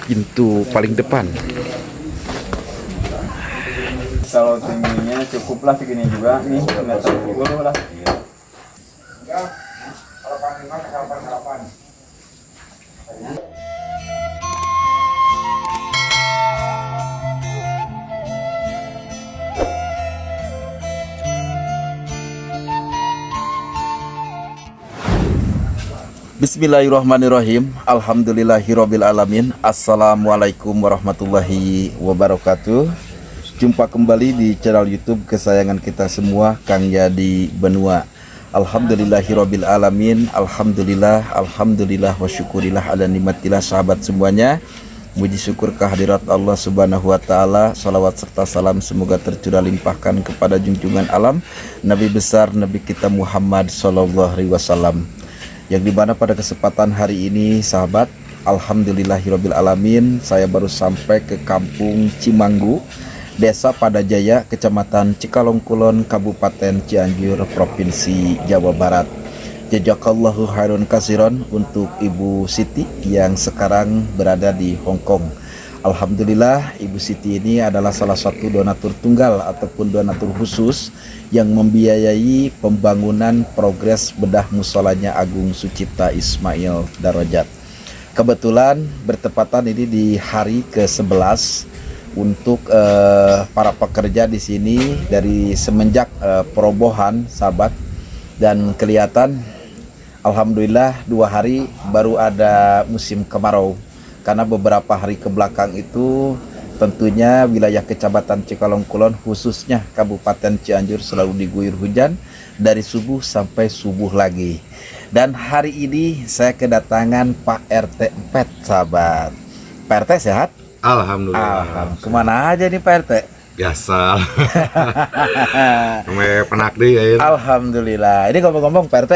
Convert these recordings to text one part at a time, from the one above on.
pintu paling depan. Kalau tingginya cukuplah segini juga nih, meter 10 lah. Bismillahirrahmanirrahim. Alhamdulillahirabbil alamin. Assalamualaikum warahmatullahi wabarakatuh. Jumpa kembali di channel YouTube kesayangan kita semua, Kang Yadi Benua. Alhamdulillahirabbil alamin. Alhamdulillah wa syukurillah ala nikmatillah. Sahabat semuanya, muji syukur kehadirat Allah Subhanahu wa taala. Salawat serta salam semoga tercurah limpahkan kepada junjungan alam Nabi besar Nabi kita Muhammad sallallahu alaihi wasallam. Yang dimana pada kesempatan hari ini sahabat, alhamdulillahirabbil alamin, saya baru sampai ke kampung Cimanggu, Desa Padajaya, Kecamatan Cikalong Kulon, Kabupaten Cianjur, Provinsi Jawa Barat. Jazakallahu khairan katsiran untuk Ibu Siti yang sekarang berada di Hong Kong. Alhamdulillah, Ibu Siti ini adalah salah satu donatur tunggal ataupun donatur khusus yang membiayai pembangunan progres bedah musolanya Agung Sucipta Ismail Darajat. Kebetulan bertepatan ini di hari ke-11 untuk para pekerja di sini dari semenjak perobohan sahabat, dan kelihatan alhamdulillah 2 hari baru ada musim kemarau. Karena beberapa hari ke belakang itu tentunya wilayah Kecamatan Cikalong Kulon khususnya Kabupaten Cianjur selalu diguyur hujan dari subuh sampai subuh lagi. Dan hari ini saya kedatangan Pak RT 4 sahabat. Pak RT sehat? Alhamdulillah. Kemana aja nih Pak RT? Biasa. Sampai penak deh ya. Alhamdulillah. Ini ngomong-ngomong Pak RT,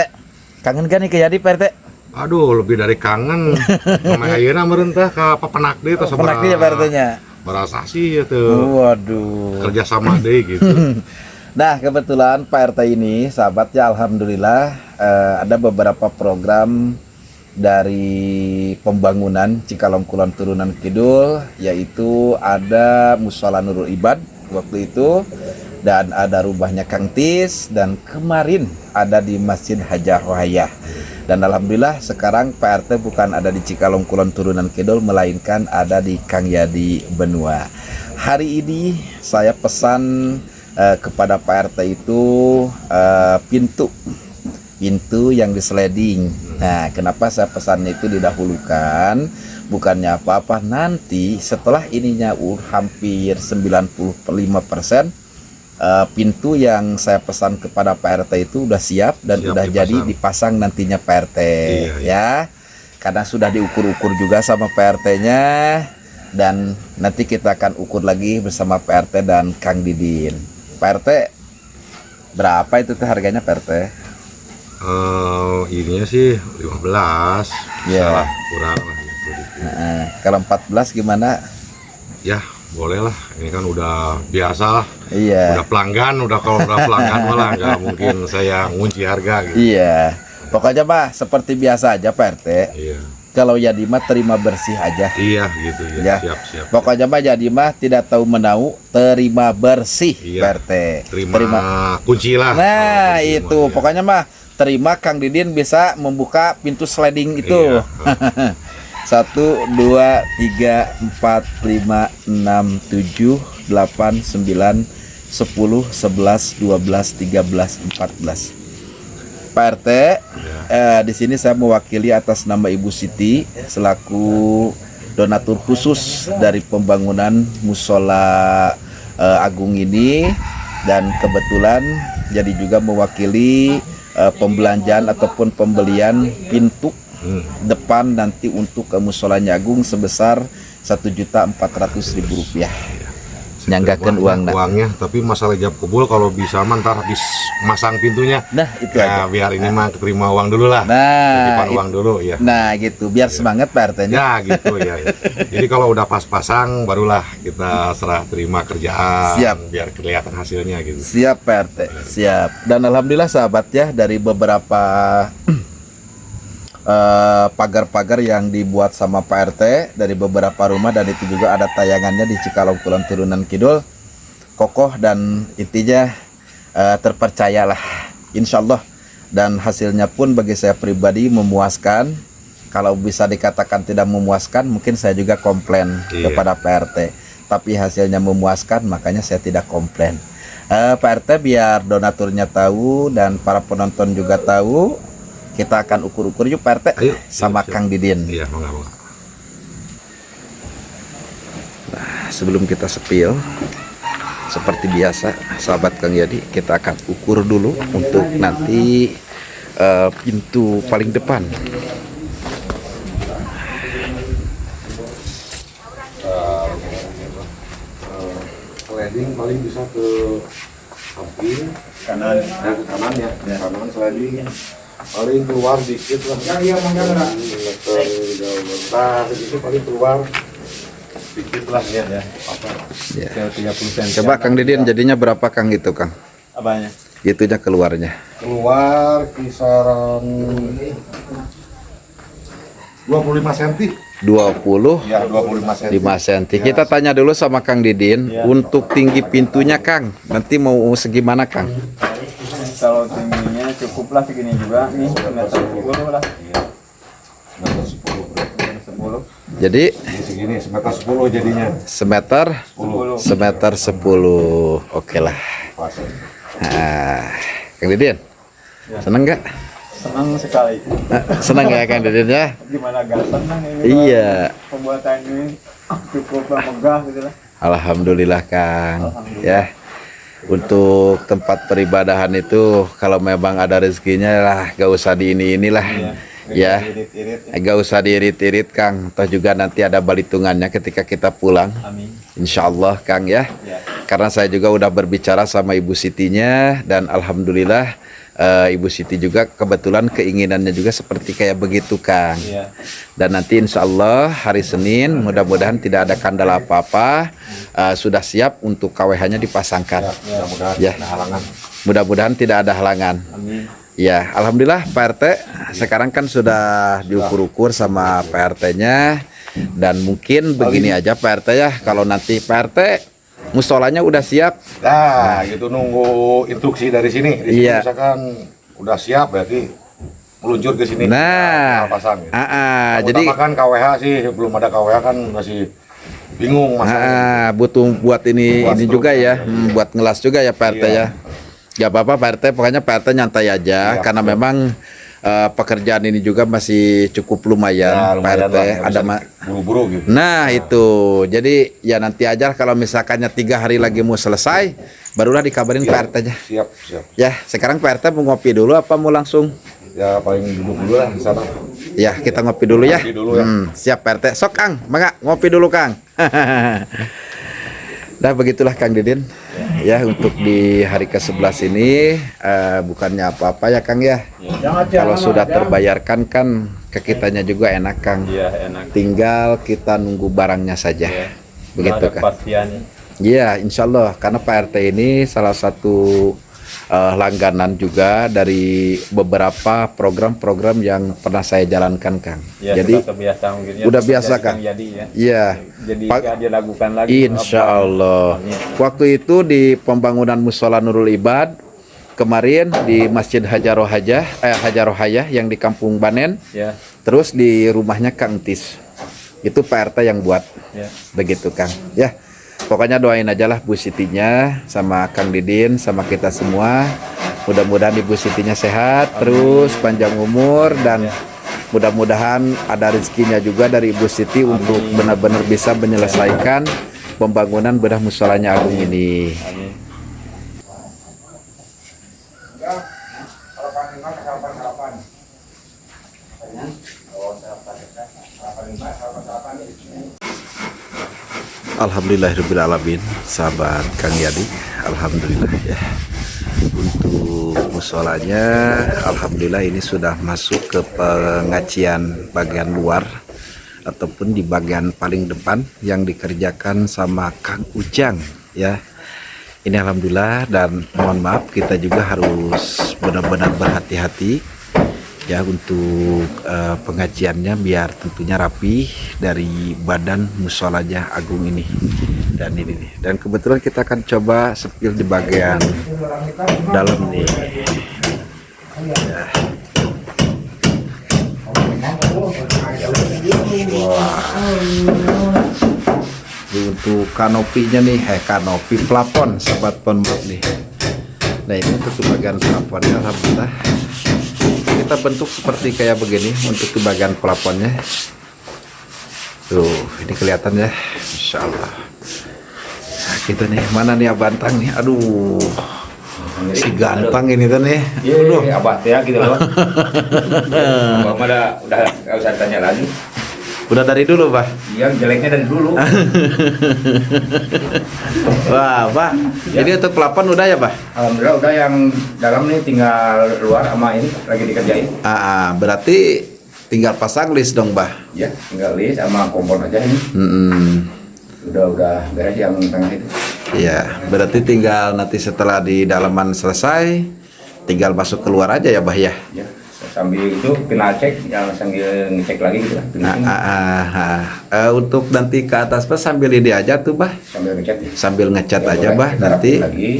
kangen gak nih ke Yadi Pak RT? Aduh, lebih dari kangen. Sama ayeuna merentah ka penak deh terus Penak dia Pak RT-nya. Berasa sih ya tuh. Waduh. Kerja sama deh gitu. Nah, kebetulan Pak RT ini sahabat ya, alhamdulillah ada beberapa program dari pembangunan Cikalong Kulon Turunan Kidul, yaitu ada Mushola Nurul Ibad waktu itu, dan ada rubahnya Kang Tis, dan kemarin ada di Masjid Hajah Wahayah. Dan alhamdulillah sekarang Pak RT bukan ada di Cikalong Kulon Turunan Kidul, melainkan ada di Kang Yadi Benua. Hari ini saya pesan kepada Pak RT itu pintu yang disliding. Nah, kenapa saya pesannya itu didahulukan? Bukannya apa-apa, nanti setelah ininya hampir 95%, pintu yang saya pesan kepada Pak RT itu udah siap dan udah jadi dipasang nantinya Pak RT. Iya. Ya. Karena sudah diukur-ukur juga sama Pak RT-nya, dan nanti kita akan ukur lagi bersama Pak RT dan Kang Didin. Pak RT, berapa itu tuh harganya Pak RT? Ininya sih 15. Ya. Salah kurang lah gitu. Kalau 14 gimana? Ya, boleh lah. Ini kan udah biasa lah. Iya. Udah pelanggan, kalau udah pelanggan malah nggak mungkin saya ngunci harga gitu. Iya. Pokoknya mah seperti biasa aja Pak RT. Iya. Kalau Yadi mah terima bersih aja. Iya gitu Ya. ya. Siap. Pokoknya mah Yadi mah tidak tahu menau, terima bersih Iya. Pak RT. Terima kunci lah. Nah, Kunci itu semua, ya. pokoknya mah terima Kang Didin bisa membuka pintu sliding itu. Iya. 1, 2, 3, 4, 5, 6, 7, 8, 9, 10, 11, 12, 13, 14. Pak RT, di sini saya mewakili atas nama Ibu Siti selaku donatur khusus dari pembangunan Mushola Agung ini, dan kebetulan jadi juga mewakili pembelanjaan ataupun pembelian pintu depan nanti untuk musholanya Agung sebesar Rp1.400.000. Nyanggakan uangnya, tapi masalah ijab kabul kalau bisa ntar habis masang pintunya. Nah, itu ya, aja. biar ini mah terima uang dulu lah. Nah, uang dulu ya. Nah, gitu. Biar semangat Pak RT-nya. Ya, gitu ya. Jadi kalau udah pas-pasang barulah kita serah terima kerjaan. Siap. Biar kelihatan hasilnya gitu. Siap Pak RT. Siap. Dan alhamdulillah sahabat ya, dari beberapa pagar-pagar yang dibuat sama Pak RT dari beberapa rumah, dan itu juga ada tayangannya di Cikalong Kulon Turunan Kidul. Kokoh dan intinya terpercayalah, insya Allah. Dan hasilnya pun bagi saya pribadi memuaskan. Kalau bisa dikatakan tidak memuaskan, mungkin saya juga komplain kepada Pak RT. Tapi hasilnya memuaskan, makanya saya tidak komplain. Pak RT biar donaturnya tahu dan para penonton juga tahu, kita akan ukur-ukur yuk Pak RT. Ayo, sama siap. Kang Didin. Iya, moga-moga. Nah, sebelum kita sepil, seperti biasa sahabat Kang Yadi, kita akan ukur dulu untuk nanti pintu paling depan. Sliding paling bisa ke samping Kanan. ya, ke kanan ya, ke kanan sliding paling keluar dikit lah. Nah, segitu paling keluar dikit lah ya. Apa? Ya. Ke 30 cm. Coba Kang Didin jadinya berapa Kang gitu Kang? Apanya? Gitunya keluarnya. Keluar kisaran 25 cm. 20 Ya, 25 cm. 5 cm. Kita tanya dulu sama Kang Didin untuk tinggi pintunya Kang. Nanti mau segimana Kang? Kalau tingginya cukuplah segini juga nih, meter 10 lah. Semeter 10. 10. Jadi Segini semeter 10 jadinya. semeter 10. semeter 10. Oke lah. Pas. Nah, Kang Didin, seneng nggak? Senang sekali. Seneng ya Kang Didin ya? Gimana gak senang ini? Iya. Pembuatan ini cukup megah gitu lah. Alhamdulillah Kang. Ya. Untuk tempat peribadahan itu kalau memang ada rezekinya lah, gak usah di inilah. Ya. Irit-irit. Gak usah diirit-irit Kang. Toh juga nanti ada balitungannya ketika kita pulang. Amin. Insya Allah Kang ya. Ya. Karena saya juga udah berbicara sama Ibu Sitinya, dan alhamdulillah Ibu Siti juga kebetulan keinginannya juga seperti kayak begitu Kang. Iya. Dan nanti insya Allah hari Senin mudah-mudahan tidak ada kendala apa-apa, sudah siap untuk KWH-nya dipasangkan. Mudah-mudahan Ya. ada halangan. Mudah-mudahan tidak ada halangan. Amin. Ya, alhamdulillah Pak RT sekarang kan sudah diukur-ukur sama Pak RT-nya, dan mungkin begini aja Pak RT ya, kalau nanti Pak RT musolanya udah siap. Nah, gitu nunggu instruksi dari sini. Di sini Iya. misalkan udah siap berarti meluncur ke sini. Nah, tinggal pasang gitu. jadi Utama kan KWH sih, belum ada KWH kan masih bingung masalahnya. butuh buat ini Buat juga ya, struktur. buat ngelas juga ya Pak RT Iya. ya. Gak apa-apa Pak RT, pokoknya Pak RT nyantai aja, Iya, karena betul. memang pekerjaan ini juga masih cukup lumayan, Ya, Pak lumayan RT. lah, nggak Ada bisa buru-buru gitu. Nah itu, jadi ya nanti aja kalau misalkannya 3 hari lagi mau selesai, barulah dikabarin Pak RT-nya. Siap, siap. Ya, sekarang Pak RT mau ngopi dulu apa mau langsung? Ya paling duduk dulu lah di sana. Ya, kita ngopi dulu ya. Ngopi dulu ya. Siap Pak RT. Sok Kang, mangga ngopi dulu Kang. Nah begitulah Kang Didin. Ya, untuk di hari ke-11 ini bukannya apa-apa ya Kang ya. Kalau sudah terbayarkan kan ke kitanya juga enak Kang. Iya, enak. Tinggal kita nunggu barangnya saja. Iya. Begitu Ada Kang. kepastiannya. Iya, insya Allah. Karena Pak RT ini salah satu langganan juga dari beberapa program-program yang pernah saya jalankan Kang. Ya, Jadi sudah terbiasa mungkin ya. udah biasa, Jadi Kang. Jadi ya. iya. Jadi Pak- nggak dilakukan lagi. Insya Allah. Amin. Waktu itu di pembangunan Musola Nurul Ibad, kemarin di Masjid Hajarohayah yang di Kampung Banen, Ya. terus di rumahnya Kang Tis. Itu Pak RT yang buat. Ya. Begitu Kang. Ya. Pokoknya doain aja lah Bu Sitinya sama Kang Didin sama kita semua. Mudah-mudahan Ibu Sitinya sehat, terus panjang umur, dan mudah-mudahan ada rezekinya juga dari Ibu Siti untuk benar-benar bisa menyelesaikan pembangunan bedah musolanya Agung ini. Amin. Alhamdulillahirrahmanirrahim, sahabat Kang Yadi. Alhamdulillah ya. Untuk musolanya, alhamdulillah ini sudah masuk ke pengacian bagian luar ataupun di bagian paling depan yang dikerjakan sama Kang Ujang ya. Ini alhamdulillah, dan mohon maaf kita juga harus benar-benar berhati-hati ya untuk pengajiannya biar tentunya rapi dari badan musolanya agung ini dan ini nih. Dan kebetulan kita akan coba sepil di bagian dalam nih ya. Wah, ini untuk kanopinya nih, kanopi plafon sobat pondok nih. Nah ini untuk di bagian plafonnya, alhamdulillah kita bentuk seperti kayak begini untuk di bagian plafonnya. Tuh, ini kelihatan ya, Insya Allah. Nah, gitu nih, mana nih abantang nih, aduh, si ganteng ini tuh nih. Iya, abah teh gitu loh. Abah mah udah nggak usah tanya lagi. Udah dari dulu, Bah. Iya, jeleknya dari dulu. Wah, Bah. Ya. Jadi untuk plafon udah ya, Bah? Alhamdulillah udah, yang dalam nih tinggal luar sama ini lagi dikerjain. Berarti tinggal pasang list dong, Bah. Ya, tinggal list sama kompon aja ini. Udah beres yang tengah itu. Iya, berarti tinggal nanti setelah di dalaman selesai, tinggal masuk keluar aja ya, Bah ya. Ya, sambil itu final cek, yang sambil ngecek lagi gitu lah. Untuk nanti ke atas Bah sambil ide aja tuh, Bah. Sambil ngecek. Ya. Sambil ngecat Ya, aja, boleh. Bah, Kita nanti. rapin lagi.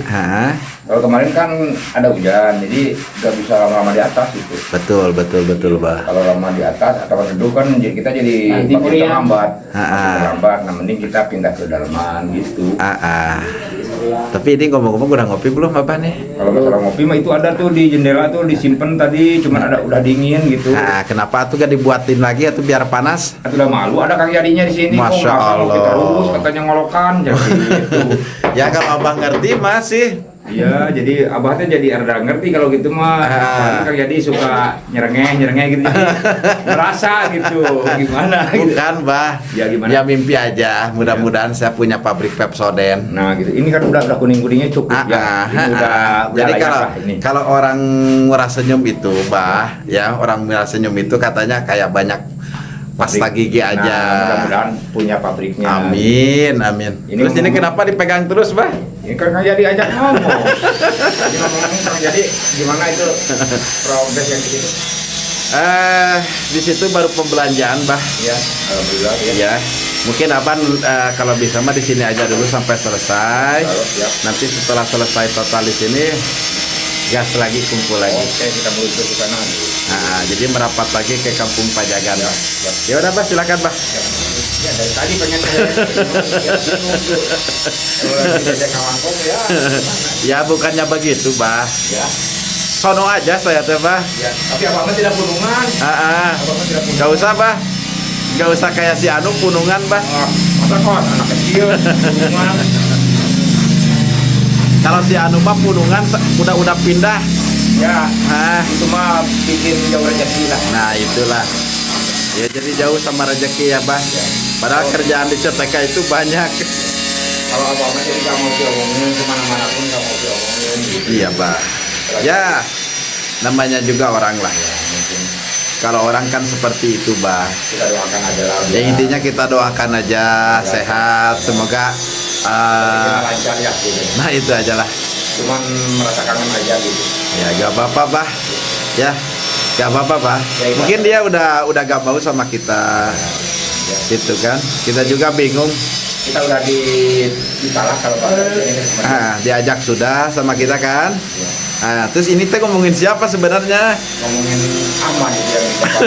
Kalau kemarin kan ada hujan, jadi nggak bisa lama-lama di atas gitu. Betul, Bah. Kalau lama di atas atau redup kan kita jadi Nanti makin meriang. terlambat. Ah. Terlambat, nah mending kita pindah ke dalaman gitu. Tapi ini ngomong-ngomong udah ngopi belum, Abah nih? Kalau masalah ngopi mah itu ada tuh di jendela tuh disimpan tadi, cuman ada udah dingin gitu. Kenapa tuh gak dibuatin lagi atau biar panas? Itu udah malu ada Kang Yadinya di sini. Masya Kok nggak ngopi Allah. terus katanya ngolokan jadi gitu. Ya kalau Abah ngerti masih. Iya, jadi abah tuh jadi rada ngerti kalau gitu mah. Soalnya Kang Yadi suka nyerengeh gitu. Jadi merasa gitu. Gimana gitu. Bukan, Bah. Ya, gimana? Ya mimpi aja. Mudah-mudahan saya punya pabrik Pepsodent. Nah, gitu. Ini kan udah kuning-kuningnya cukup ya. Ini udah Jadi layak kalau lah ini. kalau orang murah senyum itu, Bah, ya orang murah senyum itu katanya kayak banyak pasta gigi aja. Nah, mudah-mudahan punya pabriknya. Amin. Ini Terus ini ngomong- kenapa dipegang terus, Bah? Ini kan Kang Yadi ajak ngomong. Jadi ngomongin Kang Yadi gimana itu progres yang gitu. Di situ baru pembelanjaan, Bah. Ya, alhamdulillah ya. Ya, mungkin Abang kalau bisa mah di sini aja dulu sampai selesai. Kalau siap. Nanti setelah selesai total di sini, gas lagi, kumpul lagi. Oke, kita meluncur ke sana. Jadi merapat lagi ke Kampung Pajagan. siap. Ya udah, Bah, silakan, Bah. Ya dari tadi pengen jadi kawan kong ya. Ya bukannya begitu, Bah. Ya, Sono aja saya teh, Bah. ya. Tapi abang tidak punungan. Abang tidak punungan. Gak usah, Bah. Gak usah kayak si Anu punungan, Bah. Masa kok anak kecil punungan. Kalau si Anu mah punungan udah pindah. Ya, Ah, itu mah bikin jauh rezeki lah. nah itulah. Ya jadi jauh sama rezeki ya, Bah. Padahal kerjaan di CTK itu banyak. Kalau abang jadi nggak mau diomongin kemana-mana pun nggak mau diomongin. Gitu. Iya, Bah. Ya, namanya juga orang lah ya. Kalau orang kan seperti itu, Bah. Kita doakan aja lah. Ya intinya kita doakan aja sehat, semoga kita lancar ya. Gitu. nah itu aja lah. Cuman merasa kangen aja gitu. Ya gak apa-apa, Bah. Ya, gak apa-apa, Bah. Ya, Mungkin dia udah gak mau sama kita. Gitu kan. Kita juga bingung. Kita udah ditalak kalau ini Diajak sudah sama kita kan. Ya. Terus ini teh ngomongin siapa sebenarnya? Ngomongin aman gitu yang lagi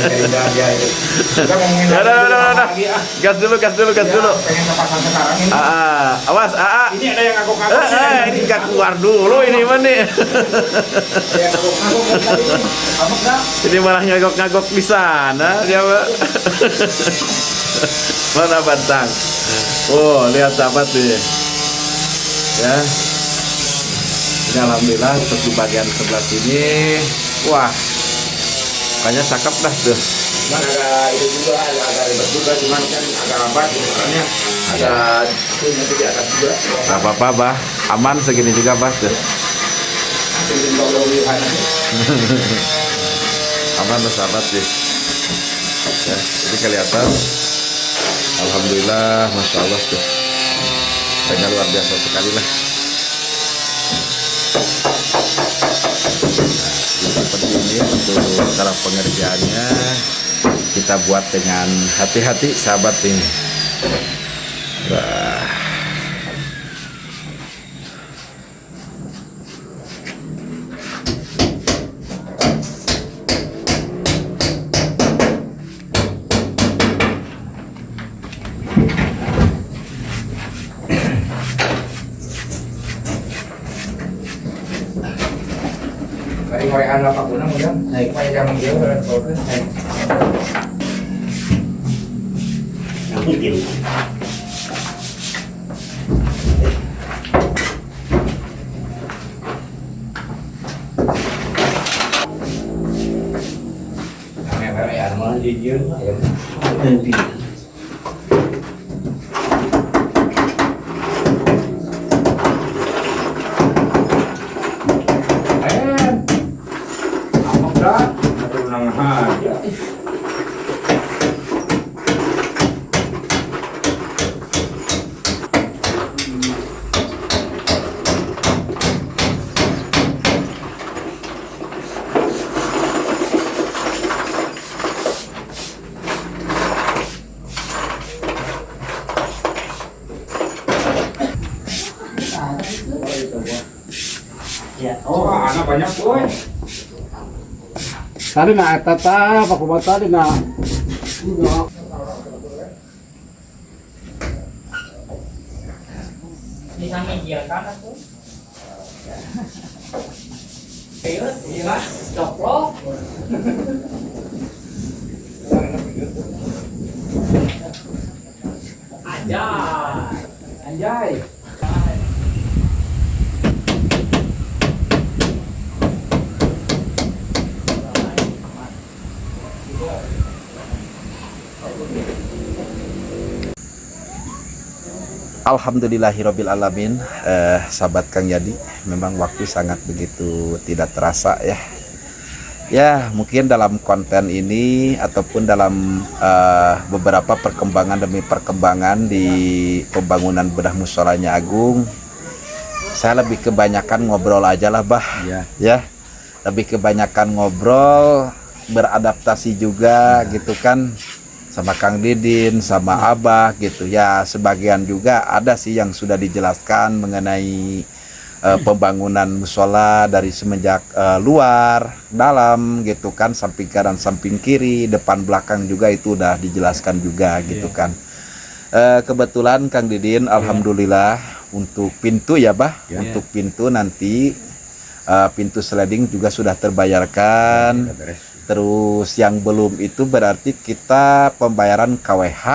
dari dia itu. Kita ngomongin Ya, udah. lagi ah. Gas dulu. Ya, pengen kepasang sekarang ini. Awas, Ini ada yang ngagok-ngagok. ini gak keluar dulu ini mah nih. Ada yang ngagok-ngagok tadi. Apa enggak? Ini malah ngagok-ngagok di sana dia, Pak. Mana bantang? Oh, lihat sahabat tuh. Ya. Ini alhamdulillah untuk di bagian sebelah sini. Wah. Kayaknya cakep dah tuh. Cuman agak itu juga agak ribet juga, cuman kan agak lambat gitu soalnya ada itu nanti di atas juga. Gak apa-apa, Bah. Aman segini juga, Bah. Tuh. Nanti dibawa-bawa nanti. Aman lah sahabat sih. Ya, jadi kelihatan. Alhamdulillah, Masya Allah tuh. Kayaknya luar biasa sekali lah. Nah, ini penting Didin untuk cara pengerjaannya kita buat dengan hati-hati sahabat ini. Wah. Tadi korean apa guna mungkin? Kayak yang dia udah fokus. Mungkin. Korean mah jujur. Ya. Oh, anak banyak boy. Tadi na tata, pakumat tadi na. Bisa media kan aku? Ayo, iya, coplok. Anjay. Anjay. Alhamdulillahirabbil alamin. Sahabat Kang Yadi, memang waktu sangat begitu tidak terasa ya. Ya, mungkin dalam konten ini ataupun dalam beberapa perkembangan demi perkembangan di pembangunan bedah musholanya Agung, saya lebih kebanyakan ngobrol aja lah, Bah. Ya. Lebih kebanyakan ngobrol, beradaptasi juga gitu kan, sama Kang Didin, sama Abah gitu ya. Sebagian juga ada sih yang sudah dijelaskan mengenai pembangunan musola dari semenjak luar, dalam gitu kan, samping kanan, samping kiri, depan belakang juga itu udah dijelaskan juga gitu kan. Kebetulan Kang Didin, alhamdulillah untuk pintu ya, Bah. Untuk pintu nanti pintu sliding juga sudah terbayarkan. Terus yang belum itu berarti kita pembayaran KWH.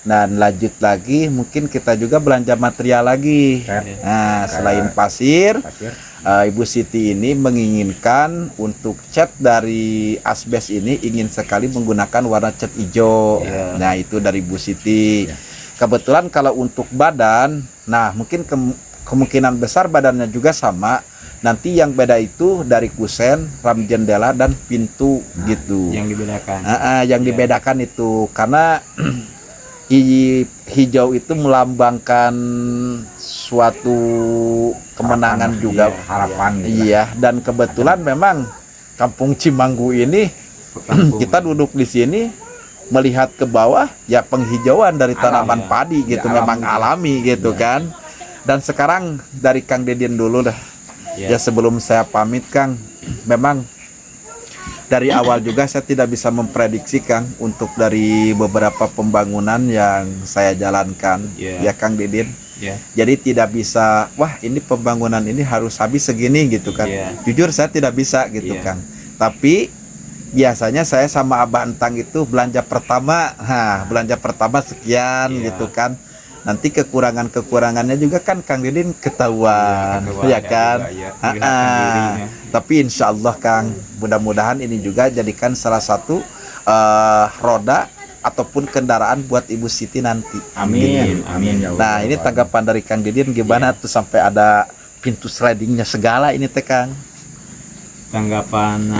Dan lanjut lagi mungkin kita juga belanja material lagi. Nah, selain pasir, Ibu Siti ini menginginkan untuk cat dari asbes ini ingin sekali menggunakan warna cat hijau. Nah, itu dari Ibu Siti. Kebetulan kalau untuk badan, nah mungkin kemungkinan besar badannya juga sama. Nanti yang beda itu dari kusen, ram jendela, dan pintu gitu. Yang dibedakan. Yang dibedakan itu karena hijau itu melambangkan suatu kemenangan juga, harapan. Iya, dan kebetulan memang Kampung Cimanggu ini kita duduk di sini melihat ke bawah ya penghijauan dari tanaman padi gitu, memang alami gitu kan. Dan sekarang dari Kang Didin dulu dah. Ya sebelum saya pamit Kang, memang dari awal juga saya tidak bisa memprediksi Kang untuk dari beberapa pembangunan yang saya jalankan ya Kang Didin. Jadi tidak bisa, wah ini pembangunan ini harus habis segini gitu kan. Jujur saya tidak bisa gitu Kang. Tapi biasanya saya sama Abah Entang itu belanja pertama sekian gitu kan. Nanti kekurangannya juga kan Kang Didin ketahuan, ya kan. Tapi insya Allah Kang, mudah-mudahan ini juga jadikan salah satu roda ataupun kendaraan buat Ibu Siti nanti. Amin, amin ya Allah. Nah, ini tanggapan dari Kang Didin gimana tuh sampai ada pintu slidingnya segala ini teh Kang? Tanggapan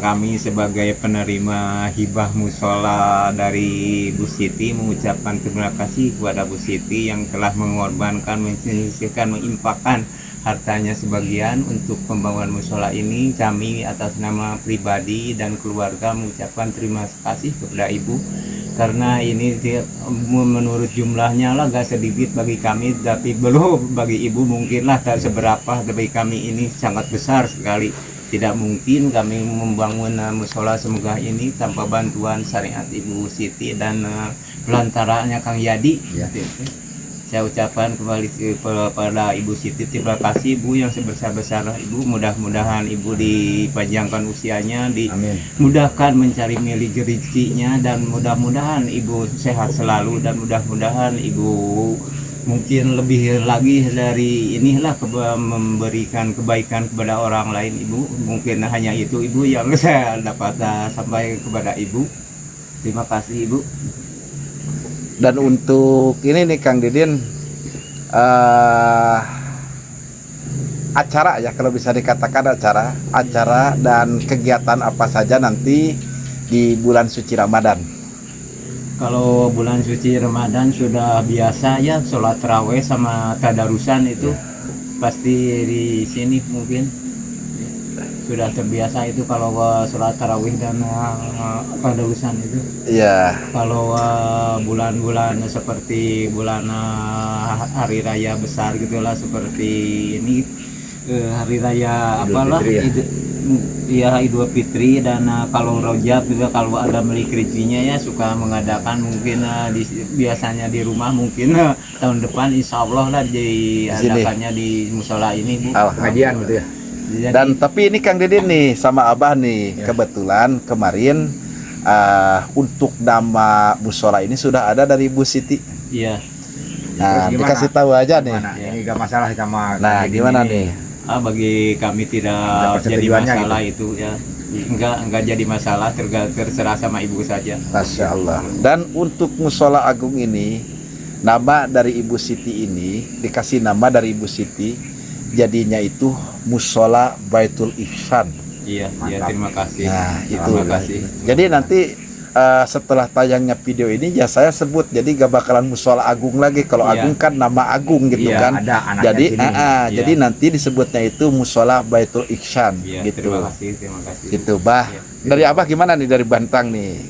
kami sebagai penerima hibah musola dari Bu Siti mengucapkan terima kasih kepada Bu Siti yang telah mengorbankan, menyisihkan, menginfakkan hartanya sebagian untuk pembangunan musola ini. Kami atas nama pribadi dan keluarga mengucapkan terima kasih kepada Ibu, karena ini menurut jumlahnya lah gak sedikit bagi kami, tapi belum bagi Ibu mungkinlah tak seberapa, bagi kami ini sangat besar sekali. Tidak mungkin kami membangun musola semegah ini tanpa bantuan syariat Ibu Siti dan pelantaranya Kang Yadi. Saya ucapkan kembali kepada Ibu Siti, terima kasih Ibu yang sebesar-besarnya Ibu. Mudah-mudahan Ibu dipanjangkan usianya, dimudahkan mencari milik rezekinya, dan mudah-mudahan Ibu sehat selalu, dan mudah-mudahan Ibu mungkin lebih lagi dari inilah memberikan kebaikan kepada orang lain Ibu. Mungkin hanya itu Ibu yang saya dapat sampaikan kepada Ibu. Terima kasih Ibu. Dan untuk ini nih Kang Didin, acara ya, kalau bisa dikatakan acara dan kegiatan apa saja nanti di bulan suci Ramadan. Kalau bulan suci Ramadan sudah biasa ya, sholat taraweh sama tadarusan itu pasti di sini mungkin sudah terbiasa itu kalau sholat tarawih dan tadarusan itu. Iya. Kalau bulan-bulan seperti bulan hari raya besar gitulah, seperti ini hari raya apalah Idul Fitri, dan kalau Rojab juga kalau ada milik rezekinya ya suka mengadakan mungkin biasanya di rumah, mungkin tahun depan insya Allah lah diadakannya di musola ini Bu. Pengajian gitu ya. Jadi, Dan tapi ini Kang Didin nih sama Abah nih, kebetulan kemarin untuk nama musola ini sudah ada dari Ibu Siti. iya. Nah, Terus gimana? dikasih tahu aja nih. Ini gak masalah sama Nah, kayak gimana gini. nih? Bagi kami tidak jadi persetujuannya masalah gitu. itu ya. Enggak jadi masalah, terserah sama Ibu saja. Masya Allah. Dan untuk musola agung ini, nama dari Ibu Siti ini dikasih nama dari Ibu Siti, jadinya itu musola Baitul Ihsan. Iya, iya, terima kasih. Nah, itu. Terima kasih. Jadi nanti setelah tayangnya video ini ya saya sebut, jadi gak bakalan musola agung lagi. Kalau Iya. agung kan nama agung gitu Iya, kan. ada anaknya Jadi sini. Iya. jadi nanti disebutnya itu musola Baitul Ihsan Iya, gitu. terima kasih, terima kasih. Gitu, Bah. Iya. Dari Abah gimana nih dari Bantang nih?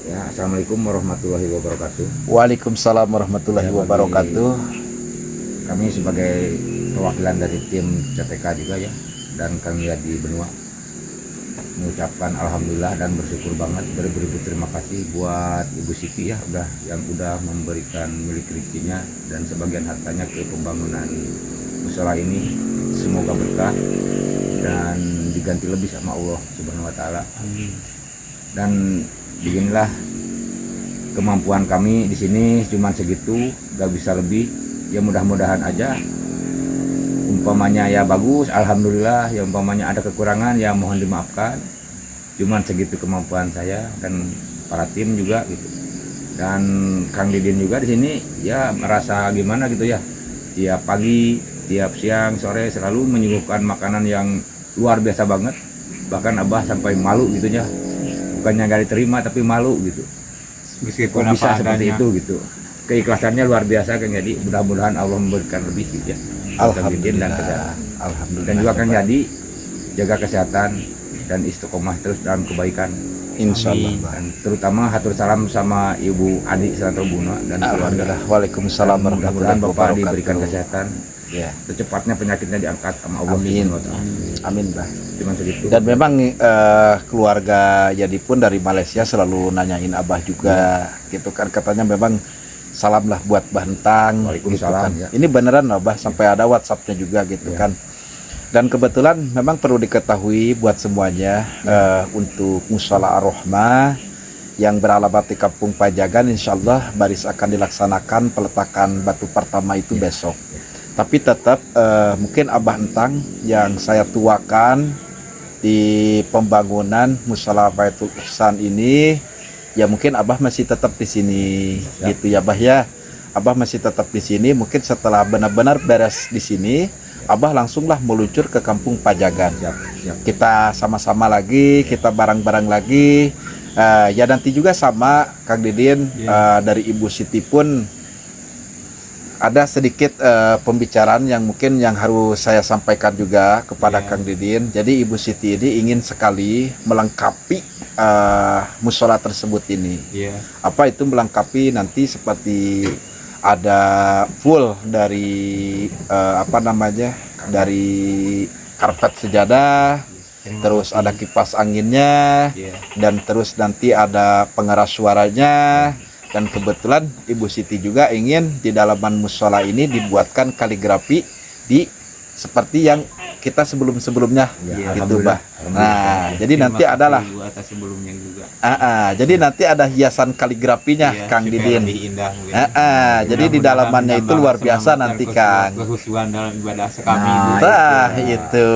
Ya, assalamualaikum warahmatullahi wabarakatuh. Waalaikumsalam warahmatullahi Ya, bagi- wabarakatuh. Kami sebagai perwakilan dari tim CTK juga ya, dan Kang Yadi Benua mengucapkan alhamdulillah dan bersyukur banget, beribu-ribu terima kasih buat Ibu Siti ya, udah memberikan milik rezekinya dan sebagian hartanya ke pembangunan musola ini. Semoga berkah dan diganti lebih sama Allah Subhanahu wa taala. Dan beginilah kemampuan kami di sini, cuman segitu, gak bisa lebih. Ya mudah-mudahan aja, umpamanya ya bagus, alhamdulillah. Ya umpamanya ada kekurangan, ya mohon dimaafkan. Cuman segitu kemampuan saya dan para tim juga gitu. Dan Kang Didin juga di sini ya merasa gimana gitu ya. Tiap pagi, tiap siang, sore selalu menyuguhkan makanan yang luar biasa banget. Bahkan Abah sampai malu gitu ya. Bukannya gak diterima tapi malu gitu. Meskipun Kok bisa apa seperti adanya. itu gitu. Keikhlasannya luar biasa Kang Yadi. Mudah-mudahan Allah memberikan lebih gitu ya. Kang Didin dan kesehatan. Alhamdulillah. Dan juga Kang Yadi jaga kesehatan dan istiqomah terus dalam kebaikan. Insyaallah. Dan terutama hatur salam sama Ibu Adi Santobuna dan keluarga. Alhamdulillah. Waalaikumsalam Dan mudah-mudahan warahmatullahi Bapak wabarakatuh. diberikan kesehatan. Ya. Secepatnya penyakitnya diangkat sama Allah Amin. Subhanahu wa taala. Amin, Bah. Cuman segitu. Dan memang keluarga Yadi pun dari Malaysia selalu nanyain Abah juga gitu kan, katanya memang salam lah buat Bantang gitu Waalaikumsalam, kan. ya. Ini beneran Abah, sampai ada WhatsApp-nya juga gitu Ya. kan. Dan kebetulan memang perlu diketahui buat semuanya, untuk Mushola Ar-Rahmah yang beralamat di Kampung Pajagan, insya Allah baris akan dilaksanakan peletakan batu pertama itu besok. Tapi tetap mungkin Abah Entang yang saya tuakan di pembangunan Mushola Baitul Ihsan ini, ya mungkin Abah masih tetap di sini gitu ya Abah ya. Abah masih tetap di sini. Mungkin setelah benar-benar beres di sini, Abah langsunglah meluncur ke Kampung Pajagan. Siap. Kita sama-sama lagi, kita bareng-bareng lagi. Ya nanti juga sama Kang Didin, dari Ibu Siti pun ada sedikit pembicaraan yang mungkin yang harus saya sampaikan juga kepada Kang Didin. Jadi Ibu Siti ini ingin sekali melengkapi musola tersebut ini. Iya. Apa itu melengkapi nanti seperti ada full dari dari karpet sejadah, terus ada kipas anginnya, Iya. dan terus nanti ada pengeras suaranya. Dan kebetulan Ibu Siti juga ingin di dalaman musola ini dibuatkan kaligrafi di seperti yang kita sebelumnya Ya, gitu, Bah. alhamdulillah. Nah, jadi Terima nanti kasih adalah Ibu atas sebelumnya juga. jadi nanti ada hiasan kaligrafinya, Iya, Kang supaya Didin. lebih indah mungkin. Jadi di dalamannya itu luar biasa nanti, Kang. Kehusuan dalam ibadah sekami. Nah, Nah, itu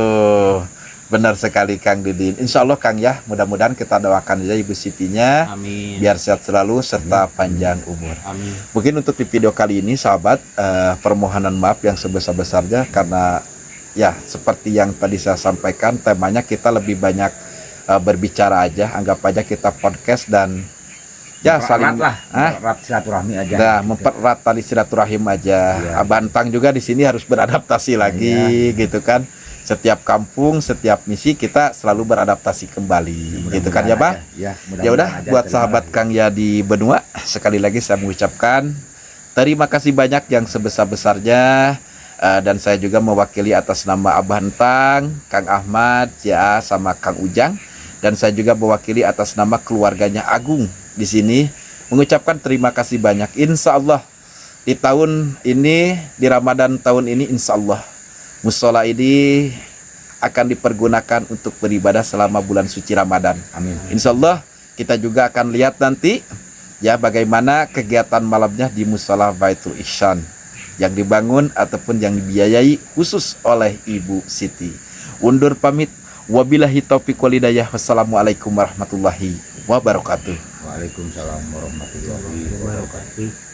benar sekali, Kang Didin. Insya Allah, Kang, ya, mudah-mudahan kita doakan aja Ibu Sitinya Amin. biar sehat selalu serta panjang umur. Amin. Mungkin untuk di video kali ini, sahabat, permohonan maaf yang sebesar-besarnya karena ya seperti yang tadi saya sampaikan, temanya kita lebih banyak berbicara aja, anggap aja kita podcast dan ya saling mempererat silaturahmi aja. Nah, mempererat tali silaturahim aja. Iya. Abantang juga di sini harus beradaptasi lagi, gitu kan. Setiap kampung, setiap misi kita selalu beradaptasi kembali, gitu kan ya, Bah? Ya, Ya udah, buat sahabat Kang Ya di benua, sekali lagi saya mengucapkan terima kasih banyak yang sebesar-besarnya, dan saya juga mewakili atas nama Abah Entang, Kang Ahmad, ya, sama Kang Ujang, dan saya juga mewakili atas nama keluarganya Agung di sini mengucapkan terima kasih banyak. Insya Allah di tahun ini, di Ramadan tahun ini, insya Allah musola ini akan dipergunakan untuk beribadah selama bulan suci Ramadan. Amin. Insya Allah kita juga akan lihat nanti ya bagaimana kegiatan malamnya di musola Baitul Ihsan yang dibangun ataupun yang dibiayai khusus oleh Ibu Siti. Undur pamit. Wabillahi taufiq wal hidayah. Wassalamualaikum warahmatullahi wabarakatuh. Waalaikumsalam warahmatullahi wabarakatuh.